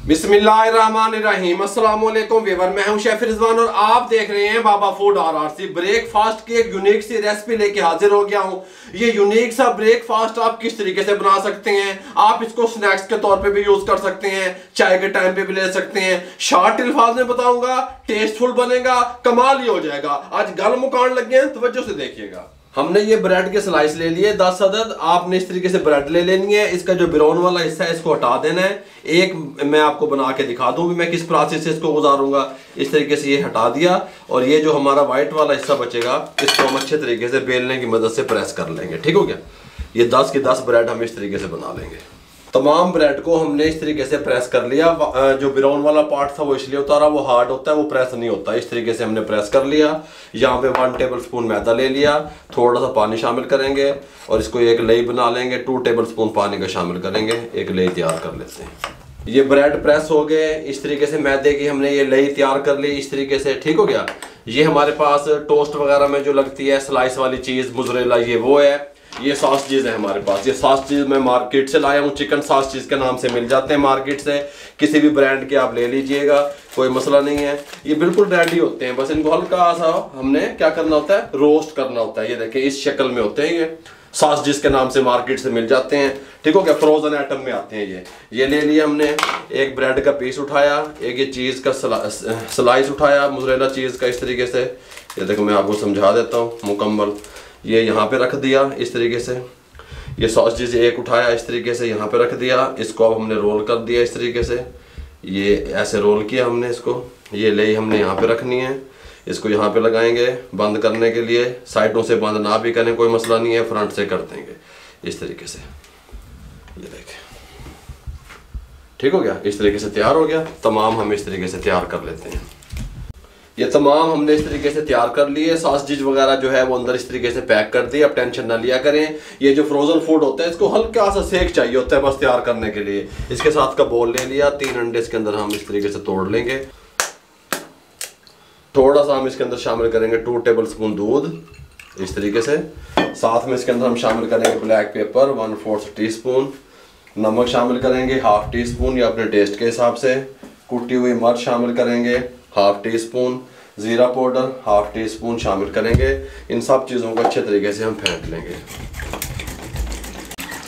बिस्मिल्लाहिर्रहमानिर्रहीम। अस्सलाम वालेकुम व्यूअर, मैं हूं शेफ रिजवान और आप देख रहे हैं बाबा फूड RRC। ब्रेकफास्ट की एक यूनिक सी रेसिपी लेके हाजिर हो गया हूं। ये यूनिक सा ब्रेकफास्ट आप किस तरीके से बना सकते हैं। आप इसको स्नैक्स के तौर पे भी यूज कर सकते हैं, चाय के टाइम पे भी ले सकते हैं। शॉर्ट अल्फाज में बताऊंगा, टेस्टफुल बनेगा, कमाल ही हो जाएगा। आज गल मुकान लगे हैं, तवज्जो से देखिएगा। हमने ये ब्रेड के स्लाइस ले लिए 10 अदद। आपने इस तरीके से ब्रेड ले लेनी है। इसका जो ब्राउन वाला हिस्सा है इसको हटा देना है। एक मैं आपको बना के दिखा दूं भी मैं किस प्रोसेस से इसको गुजारूंगा। इस तरीके से ये हटा दिया और ये जो हमारा व्हाइट वाला हिस्सा बचेगा इसको हम अच्छे तरीके से बेलने की मदद से प्रेस कर लेंगे। ठीक हो गया। ये 10 की 10 ब्रेड हम इस तरीके से बना लेंगे। तमाम ब्रेड को हमने इस तरीके से प्रेस कर लिया। जो ब्राउन वाला पार्ट था वो इसलिए उतारा, वो हार्ड होता है, वो प्रेस नहीं होता। इस तरीके से हमने प्रेस कर लिया। यहाँ पे 1 टेबल स्पून मैदा ले लिया, थोड़ा सा पानी शामिल करेंगे और इसको एक लेई बना लेंगे। 2 टेबल स्पून पानी का शामिल करेंगे, एक लेई तैयार कर लेते हैं। ये ब्रेड प्रेस हो गए। इस तरीके से मैदे की हमने ये लेई तैयार कर ली इस तरीके से। ठीक हो गया। ये हमारे पास टोस्ट वगैरह में जो लगती है स्लाइस वाली चीज़ मोज़रेला, ये वो है। ये सॉस चीज़ है हमारे पास। ये सॉस चीज़ मैं मार्केट से लाया हूँ, चिकन सॉस चीज़ के नाम से मिल जाते हैं मार्केट से। किसी भी ब्रांड के आप ले लीजिएगा, कोई मसला नहीं है। ये बिल्कुल रेडी होते हैं, बस इनको हल्का सा हमने क्या करना होता है, रोस्ट करना होता है। ये देखें इस शक्ल में होते हैं ये सॉस जिसके नाम से मार्केट से मिल जाते हैं। ठीक हो गया। फ्रोजन आइटम में आते हैं ये ले लिया हमने। एक ब्रेड का पीस उठाया, एक ये चीज़ का स्लाइस उठाया मोज़रेला चीज़ का इस तरीके से। ये देखो मैं आपको समझा देता हूँ मुकम्मल। ये यहाँ पे रख दिया इस तरीके से। ये सॉस चीज़ एक उठाया इस तरीके से यहाँ पे रख दिया। इसको अब हमने रोल कर दिया इस तरीके से। ये ऐसे रोल किया हमने इसको। ये ले हमने यहाँ पे रखनी है। इसको यहाँ पे लगाएंगे बंद करने के लिए। साइडों से बंद ना भी करें कोई मसला नहीं है, फ्रंट से कर देंगे इस तरीके से। ये देखें ठीक हो गया। इस तरीके से तैयार हो गया। तमाम हम इस तरीके से तैयार कर लेते हैं। ये तमाम हमने इस तरीके से तैयार कर लिए। सॉस चीज वगैरह जो है वो अंदर इस तरीके से पैक कर दी। अब टेंशन ना लिया करें। ये जो फ्रोजन फूड होता है इसको हल्का सा सेक चाहिए होता है बस तैयार करने के लिए। इसके साथ का बोल ले लिया। 3 अंडे इसके अंदर हम इस तरीके से तोड़ लेंगे। थोड़ा सा हम इसके अंदर शामिल करेंगे 2 टेबल स्पून दूध इस तरीके से। साथ में इसके अंदर हम शामिल करेंगे ब्लैक पेपर 1/4 टी स्पून। नमक शामिल करेंगे 1/2 टी स्पून या अपने टेस्ट के हिसाब से। कुटी हुई मिर्च शामिल करेंगे 1/2 टी स्पून। ज़ीरा पाउडर 1/2 टी स्पून शामिल करेंगे। इन सब चीज़ों को अच्छे तरीके से हम फेंट लेंगे।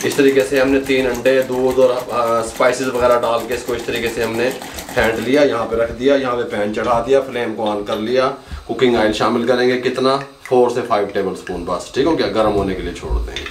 इस तरीके से हमने 3 अंडे, दूध और स्पाइसेस वगैरह डाल के इसको इस तरीके से हमने फेंट लिया। यहाँ पे रख दिया। यहाँ पे पैन चढ़ा दिया, फ्लेम को ऑन कर लिया। कुकिंग ऑयल शामिल करेंगे कितना, 4 से 5 टेबल स्पून बस। ठीक हो गया। गर्म होने के लिए छोड़ देंगे।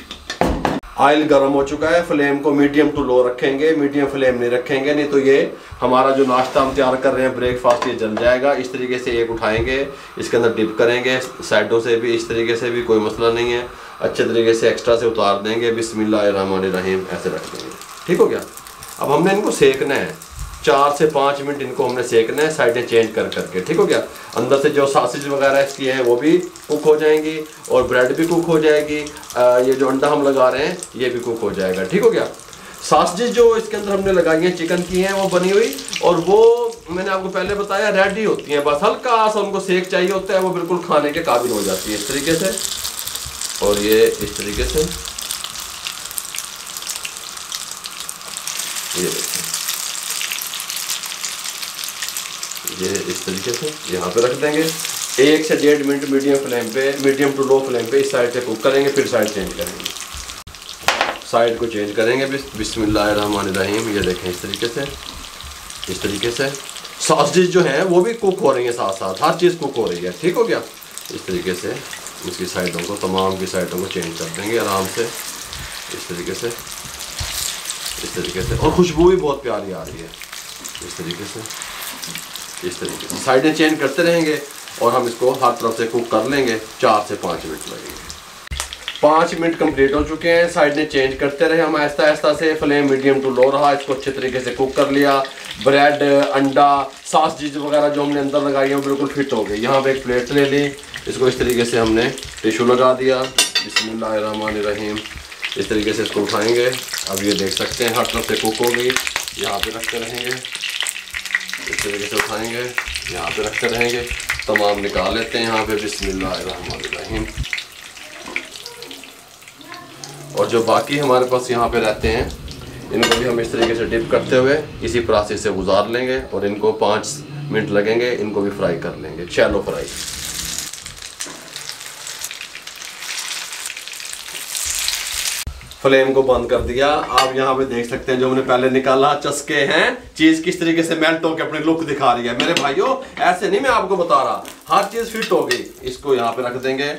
ऑयल गर्म हो चुका है। फ्लेम को मीडियम टू लो रखेंगे, मीडियम फ्लेम नहीं रखेंगे, नहीं तो ये हमारा जो नाश्ता हम तैयार कर रहे हैं ब्रेकफास्ट ये जल जाएगा। इस तरीके से एक उठाएंगे, इसके अंदर डिप करेंगे साइडों से भी, इस तरीके से भी कोई मसला नहीं है। अच्छे तरीके से एक्स्ट्रा से उतार देंगे। बिस्मिल्लाहिर्रहमानिर्रहीम ऐसे रख देंगे। ठीक हो गया। अब हमने इनको सेकना है 4 से 5 मिनट इनको हमने सेकना है साइडें चेंज कर करके। ठीक हो गया। अंदर से जो सॉसेज वगैरह इसकी हैं वो भी कुक हो जाएंगी और ब्रेड भी कुक हो जाएगी। ये जो अंडा हम लगा रहे हैं ये भी कुक हो जाएगा। ठीक हो गया। सॉसेज जो इसके अंदर हमने लगाई हैं चिकन की हैं वो बनी हुई, और वो मैंने आपको पहले बताया रेडी होती हैं। बस हल्का सा उनको सेक चाहिए होता है, वो बिल्कुल खाने के काबिल हो जाती है इस तरीके से। और ये इस तरीके से ये इस तरीके से यहाँ पे रख देंगे। 1 से 1.5 मिनट मीडियम फ्लेम पे, मीडियम टू लो फ्लेम पे इस साइड से कुक करेंगे, फिर साइड चेंज करेंगे। साइड को चेंज करेंगे बिस्मिल्लाहिर्रहमानिर्रहीम। ये देखें इस तरीके से सॉसेज जो हैं वो भी कुक हो रही हैं, साथ साथ हर चीज़ कुक हो रही है। ठीक हो गया। इस तरीके से इसकी साइडों को, तमाम की साइडों को चेंज कर देंगे आराम से इस तरीके से। और खुशबू भी बहुत प्यारी आ रही है इस तरीके से साइडें चेंज करते रहेंगे और हम इसको हर तरफ से कुक कर लेंगे। 4 से 5 मिनट लगेंगे। 5 मिनट कंप्लीट हो चुके हैं। साइडें चेंज करते रहे हम आहिस्ता आहिस्ता से। फ्लेम मीडियम टू लो रहा। इसको अच्छे तरीके से कुक कर लिया। ब्रेड, अंडा, सॉस चीज़ वगैरह जो हमने अंदर लगाई है वो बिल्कुल फिट हो गई। यहाँ पे एक प्लेट ले ली, इसको इस तरीके से हमने टिशू लगा दिया। बिस्मिल्लाहिर्रहमानिर्रहीम। इस तरीके से इसको उठाएंगे। अब ये देख सकते हैं हर तरफ से कुक हो गई। यहाँ पे रखते रहेंगे, इस तरीके से उठाएंगे, यहाँ पे रखते रहेंगे। तमाम निकाल लेते हैं यहाँ पे बिस्मिल्लाहिर्रहमानिर्रहीम। और जो बाकी हमारे पास यहाँ पे रहते हैं इनको भी हम इस तरीके से डिप करते हुए इसी प्रोसेस से गुजार लेंगे और इनको 5 मिनट लगेंगे, इनको भी फ्राई कर लेंगे। Shallow fry. फ्लेम को बंद कर दिया। आप यहाँ पे देख सकते हैं जो हमने पहले निकाला चस्के हैं, चीज किस तरीके से मेल्ट होकर अपनी लुक दिखा रही है। मेरे भाइयों ऐसे नहीं मैं आपको बता रहा, हर चीज फिट हो गई। इसको यहाँ पे रख देंगे,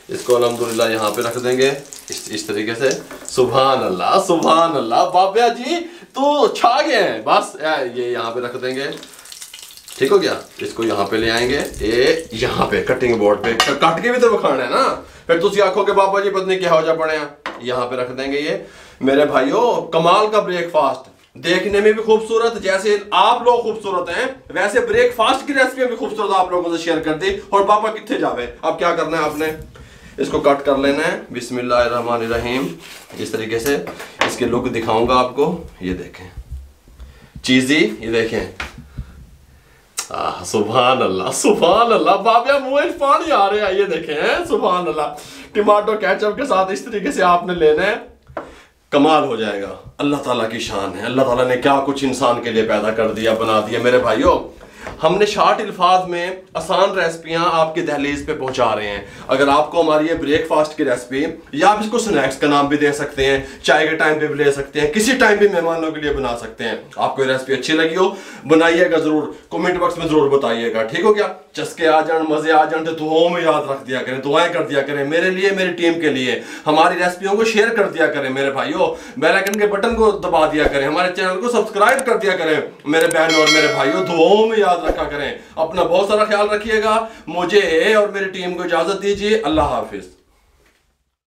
इसको अल्हम्दुलिल्लाह यहाँ पे रख देंगे इस तरीके से। सुभान अल्लाह सुभान अल्लाह, बाबा जी तो छा गए हैं। बस ये यहाँ पे रख देंगे, ठीक हो गया। इसको यहाँ पे ले आएंगे, ये यहाँ पे कटिंग बोर्ड पे काट के भी तो बखाना है ना, फिर तुम आखोगे बाबा जी पत्नी क्या हो जा पड़े। यहाँ पे रख देंगे ये। मेरे भाइयों कमाल का ब्रेकफास्ट, देखने में भी खूबसूरत, जैसे आप लोग खूबसूरत हैं वैसे ब्रेकफास्ट की रेसिपी भी खूबसूरत आप लोगों से शेयर कर दी। और बाबा कितने जावे, अब क्या करना है आपने, इसको कट कर लेना है बिस्मिल्लाहिर्रहमानिर्रहीम इस तरीके से। इसकी लुक दिखाऊंगा आपको, ये देखें चीजी, ये देखें। सुभान अल्लाह सुभान अल्लाह, बाबा मुंह में पानी आ रहा है। ये देखें सुभान अल्लाह, टमाटो केचप के साथ इस तरीके से आपने लेना है, कमाल हो जाएगा। अल्लाह ताला की शान है, अल्लाह ताला ने क्या कुछ इंसान के लिए पैदा कर दिया, बना दिया। मेरे भाइयों हमने शार्ट अल्फाज में आसान रेसिपियां आपके दहलीज पे पहुंचा रहे हैं। अगर आपको हमारी ये ब्रेकफास्ट की रेसिपी, या आप इसको स्नैक्स का नाम भी दे सकते हैं, चाय के टाइम पे भी ले सकते हैं, किसी टाइम भी मेहमानों के लिए बना सकते हैं। आपको ये रेसिपी अच्छी लगी हो बनाइएगा जरूर, कमेंट बॉक्स में जरूर बताइएगा, ठीक हो गया। चस्के आ जाए, मजे आ जाए तो दुआओं में याद रख दिया करें, दुआएं कर दिया करें मेरे लिए, मेरी टीम के लिए। हमारी रेसिपियों को शेयर कर दिया करें मेरे भाइयों, बेल आइकन के बटन को दबा दिया करें, हमारे चैनल को सब्सक्राइब कर दिया करें मेरे बहन और मेरे भाइयों। दुआओं में याद रखा करें। अपना बहुत सारा ख्याल रखिएगा। मुझे और मेरी टीम को इजाजत दीजिए। अल्लाह हाफिज।